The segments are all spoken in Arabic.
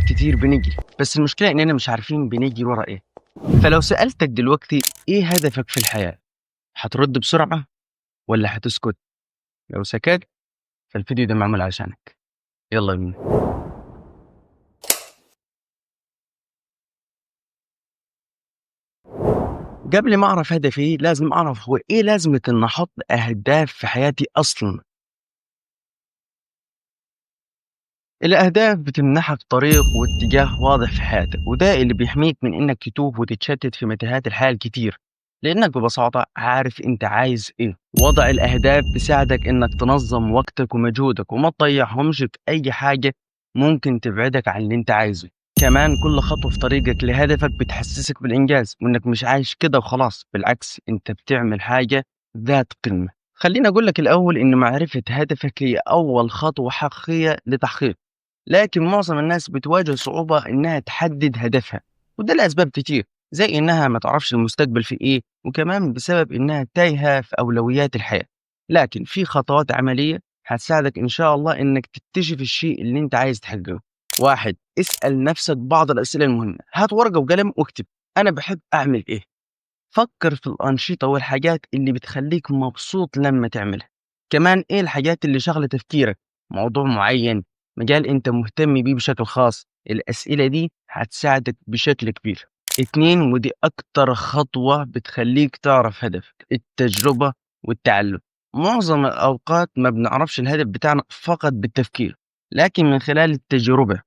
أوقات كتير بنجري، بس المشكلة إننا مش عارفين بنجري ورا إيه. فلو سألتك دلوقتي إيه هدفك في الحياة؟ هترد بسرعة ولا هتسكت؟ لو سكت فالفيديو ده معمول عشانك. يلا بينا. قبل ما أعرف هدفي لازم أعرف هو إيه لازمة إن أحط أهداف في حياتي أصلا. الأهداف بتمنحك طريق واتجاه واضح في حياتك، وده اللي بيحميك من إنك تتوه وتتشتت في متاهات الحياة الكتير، لأنك ببساطة عارف أنت عايز إيه. وضع الأهداف بيساعدك إنك تنظم وقتك ومجهودك وما تضيعهمش في أي حاجة ممكن تبعدك عن اللي أنت عايزه. كمان كل خطوة في طريقك لهدفك بتحسسك بالإنجاز وإنك مش عايش كده وخلاص، بالعكس أنت بتعمل حاجة ذات قيمة. خليني أقول لك الأول إن معرفة هدفك هي أول خطوة حقيقية لتحقيقه، لكن معظم الناس بتواجه صعوبة إنها تحدد هدفها، وده لأسباب كتير، زي إنها ما تعرفش المستقبل في إيه، وكمان بسبب إنها تايهة في أولويات الحياة. لكن في خطوات عملية هتساعدك إن شاء الله إنك تكتشف الشيء اللي أنت عايز تحققه. واحد، اسأل نفسك بعض الأسئلة المهمة. هات ورقة وقلم واكتب: أنا بحب أعمل إيه. فكر في الأنشطة والحاجات اللي بتخليك مبسوط لما تعملها. كمان إيه الحاجات اللي شغلة تفكيرك؟ موضوع معين، مجال أنت مهتم بيه بشكل خاص. الأسئلة دي هتساعدك بشكل كبير. اتنين، ودي أكتر خطوة بتخليك تعرف هدفك: التجربة والتعلم. معظم الأوقات ما بنعرفش الهدف بتاعنا فقط بالتفكير، لكن من خلال التجربة،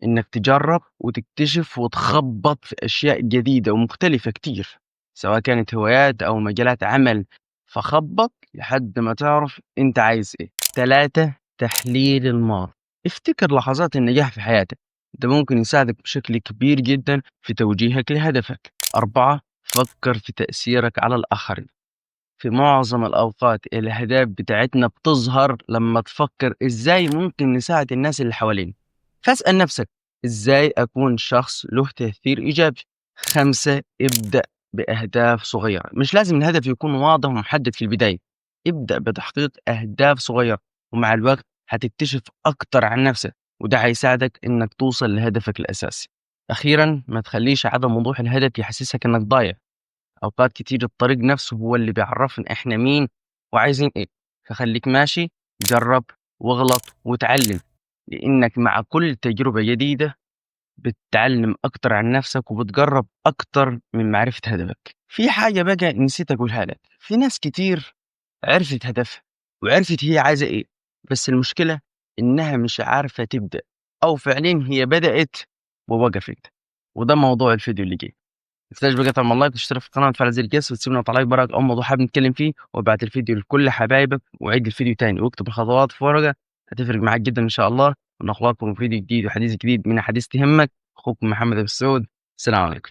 إنك تجرب وتكتشف وتخبط في أشياء جديدة ومختلفة كتير، سواء كانت هوايات أو مجالات عمل. فخبط لحد ما تعرف أنت عايز إيه. تلاتة، تحليل الماضي. افتكر لحظات النجاح في حياتك، ده ممكن يساعدك بشكل كبير جدا في توجيهك لهدفك. أربعة، فكر في تأثيرك على الآخرين. في معظم الأوقات الأهداف بتاعتنا بتظهر لما تفكر إزاي ممكن نساعد الناس اللي حوالينا. فاسأل نفسك: إزاي أكون شخص له تأثير إيجابي؟ خمسة، ابدأ بأهداف صغيرة. مش لازم الهدف يكون واضح ومحدد في البداية. ابدأ بتحقيق أهداف صغيرة، ومع الوقت هتكتشف أكتر عن نفسك، وده هيساعدك إنك توصل لهدفك الأساسي. أخيرا، ما تخليش عدم وضوح الهدف يحسسك إنك ضايع. أوقات كتير الطريق نفسه هو اللي بيعرفنا إحنا مين وعايزين إيه. فخليك ماشي، جرب واغلط وتعلم، لأنك مع كل تجربة جديدة بتتعلم أكتر عن نفسك وبتقرب أكتر من معرفة هدفك. في حاجة بقى نسيت أقولها لك: في ناس كتير عرفت هدفها وعرفت هي عايزة إيه، بس المشكلة إنها مش عارفة تبدأ، أو فعليا هي بدأت ووقفت. وده موضوع الفيديو اللي جاي. ما تنساش بقى تعمل لايك وتشترك في القناة وتفعل زر الجرس وتسيبنا تعليق براك أو موضوع حابب نتكلم فيه، وابعت الفيديو لكل حبايبك وعيد الفيديو تاني واكتب الخطوات في ورقة. هتفرق معاك جدا إن شاء الله. ونخلقكم فيديو جديد وحديث جديد من حديث تهمك. أخوكم محمد أبو السعود. السلام عليكم.